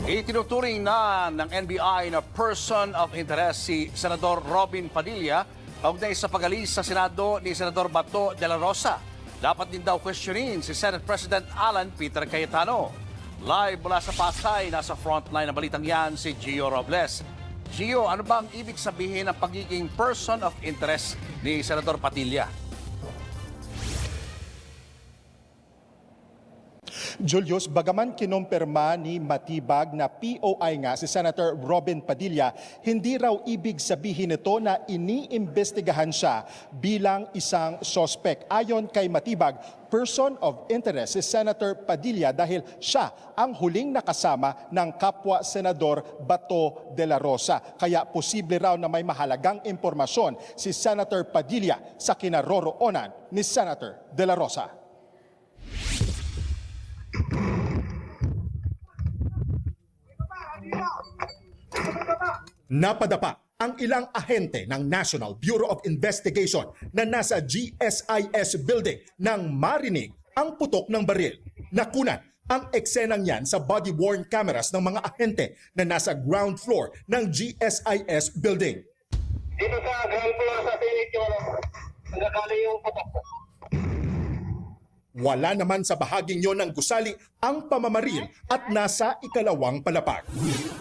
Itinuturing na ng NBI na person of interest si Senador Robin Padilla kaugnay sa pag-alis sa Senado ni Senador Bato de la Rosa. Dapat din daw questionin si Senate President Alan Peter Cayetano. Live mula sa Pasay, nasa frontline ng balitang yan si Gio Robles. Gio, ano ba ang ibig sabihin ng pagiging person of interest ni Senador Padilla? Julius, bagaman kinumpirma ni Matibag na POI nga si Senator Robin Padilla, hindi raw ibig sabihin nito na iniimbestigahan siya bilang isang sospek. Ayon kay Matibag, person of interest si Senator Padilla dahil siya ang huling nakasama ng kapwa Senador Bato de la Rosa. Kaya posible raw na may mahalagang impormasyon si Senator Padilla sa kinaroroonan ni Senator de la Rosa. Napadapa ang ilang ahente ng National Bureau of Investigation na nasa GSIS building nang marinig ang putok ng baril. Nakunan ang eksenang yan sa body-worn cameras ng mga ahente na nasa ground floor ng GSIS building. Dito sa ground floor sa Senate yung nagkakali yung putok. Wala naman sa bahaging yon ng gusali ang pamamaril at nasa ikalawang palapag.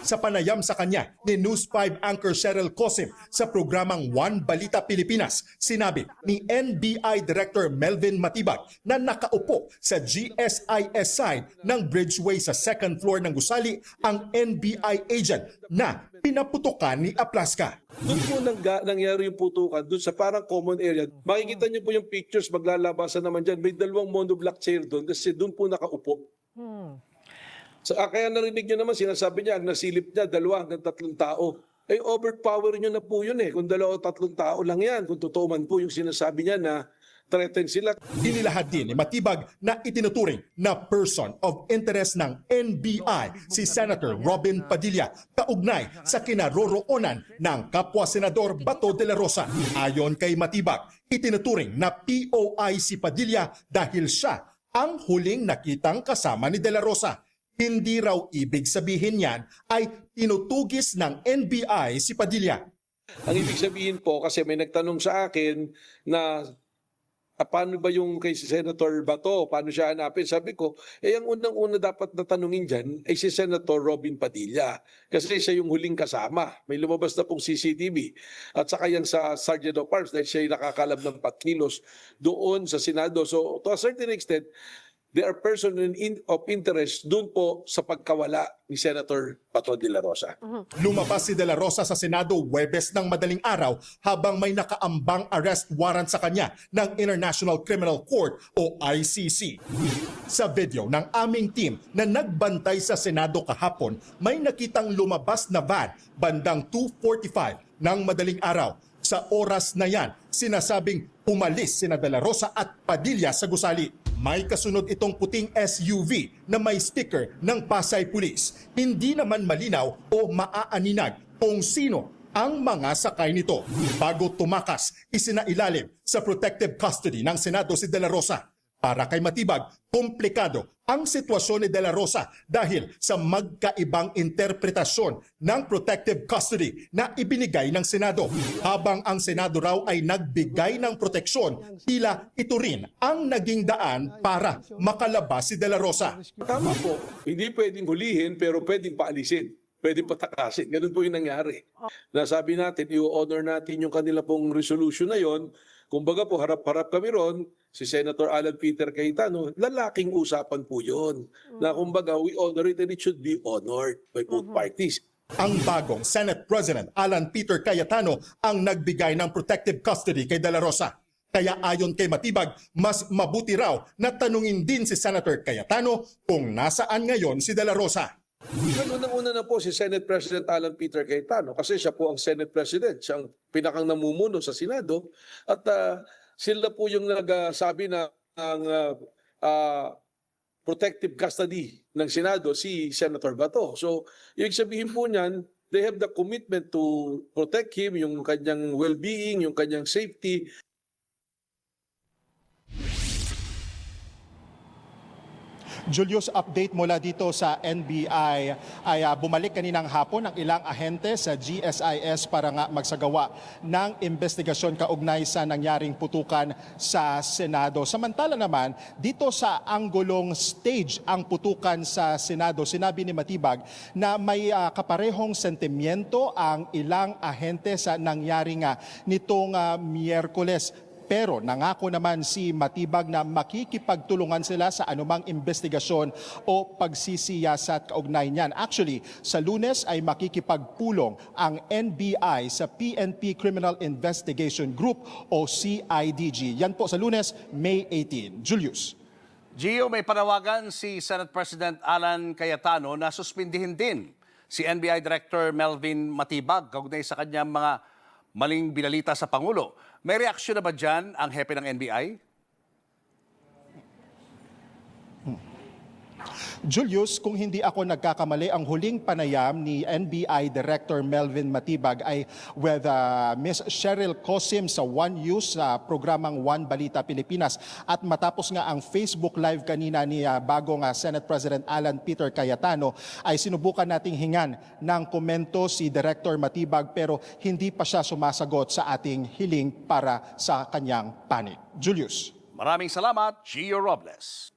Sa panayam sa kanya ni News 5 anchor Cheryl Cosim sa programang One Balita Pilipinas, sinabi ni NBI Director Melvin Matibag na nakaupo sa GSIS side ng bridgeway sa second floor ng gusali ang NBI agent na pinaputukan ni Aplaska. Doon po nangyari yung putukan, doon sa parang common area. Makikita niyo po yung pictures, maglalabasan naman dyan. May dalawang monoblock chair doon kasi doon po nakaupo. Kaya narinig niyo naman, sinasabi niya, ang nasilip niya, 2 hanggang 3 tao. Eh, overpower niyo na po yun eh. Kung 2 o 3 tao lang yan, kung totoo man po yung sinasabi niya na threaten sila. Inilahad din ni Matibag na itinuturing na person of interest ng NBI si Senator Robin Padilla kaugnay sa kinaroroonan ng kapwa Senador Bato de la Rosa. Ayon kay Matibag, itinuturing na POI si Padilla dahil siya ang huling nakitang kasama ni de la Rosa. Hindi raw ibig sabihin yan ay tinutugis ng NBI si Padilla. Ang ibig sabihin po, kasi may nagtanong sa akin na paano ba yung kay Senator Bato? Paano siya hanapin? Sabi ko, ang unang-una dapat natanungin dyan ay si Senator Robin Padilla. Kasi siya yung huling kasama. May lumabas na pong CCTV. At saka yan sa Sergeant of Arms dahil siya yung nakakalab ng patkilos doon sa Senado. So to a certain extent, there are persons of interest doon po sa pagkawala ni Senator Bato de la Rosa. Lumabas si de la Rosa sa Senado Huwebes ng madaling araw habang may nakaambang arrest warrant sa kanya ng International Criminal Court o ICC. Sa video ng aming team na nagbantay sa Senado kahapon, may nakitang lumabas na van bandang 2:45 ng madaling araw. Sa oras na yan, sinasabing umalis sina de la Rosa at Padilla sa gusali. May kasunod itong puting SUV na may sticker ng Pasay Police. Hindi naman malinaw o maaaninag kung sino ang mga sakay nito. Bago tumakas, isinailalim sa protective custody ng Senado si de la Rosa. Para kay Matibag, komplikado ang sitwasyon ni de la Rosa dahil sa magkaibang interpretasyon ng protective custody na ibinigay ng Senado. Habang ang Senado raw ay nagbigay ng proteksyon, tila ito rin ang naging daan para makalabas si de la Rosa. Tama po. Hindi pwedeng hulihin pero pwedeng paalisin. Pwedeng patakasin. Ganun po yung nangyari. Nasabi natin, i-honor natin yung kanila pong resolution na yon. Kumbaga po, harap-harap kami ron, si Senator Alan Peter Cayetano, lalaking usapan po yun. Na kumbaga, we honor it and it should be honored by both parties. Ang bagong Senate President Alan Peter Cayetano ang nagbigay ng protective custody kay de la Rosa. Kaya ayon kay Matibag, mas mabuti raw na tanungin din si Senator Cayetano kung nasaan ngayon si de la Rosa. Unang-una na po si Senate President Alan Peter Cayetano kasi siya po ang Senate President, siyang pinakang namumuno sa Senado at sila po yung nagsabi na ang protective custody ng Senado si Senator Bato. So, yung sabihin po niyan, they have the commitment to protect him, yung kanyang well-being, yung kanyang safety. Julius, update mula dito sa NBI ay bumalik kaninang hapon ang ilang ahente sa GSIS para nga magsagawa ng investigasyon kaugnay sa nangyaring putukan sa Senado. Samantala naman, dito sa anggulong stage ang putukan sa Senado, sinabi ni Matibag na may kaparehong sentimiento ang ilang ahente sa nangyaring nitong Miyerkules. Pero nangako naman si Matibag na makikipagtulungan sila sa anumang investigasyon o pagsisiyasat kaugnay niyan. Actually, sa Lunes ay makikipagpulong ang NBI sa PNP Criminal Investigation Group o CIDG. Yan po sa Lunes, May 18. Julius. Gio, may panawagan si Senate President Alan Cayetano na suspindihin din si NBI Director Melvin Matibag kaugnay sa kanyang mga maling binalita sa Pangulo. May reaksyon na ba dyan ang hepe ng NBI? Julius, kung hindi ako nagkakamali, ang huling panayam ni NBI Director Melvin Matibag ay with Ms. Cheryl Cosim sa One News sa programang One Balita Pilipinas. At matapos nga ang Facebook Live kanina ni bagong Senate President Alan Peter Cayetano, ay sinubukan nating hingan ng komento si Director Matibag pero hindi pa siya sumasagot sa ating hiling para sa kanyang panig. Julius. Maraming salamat, Gio Robles.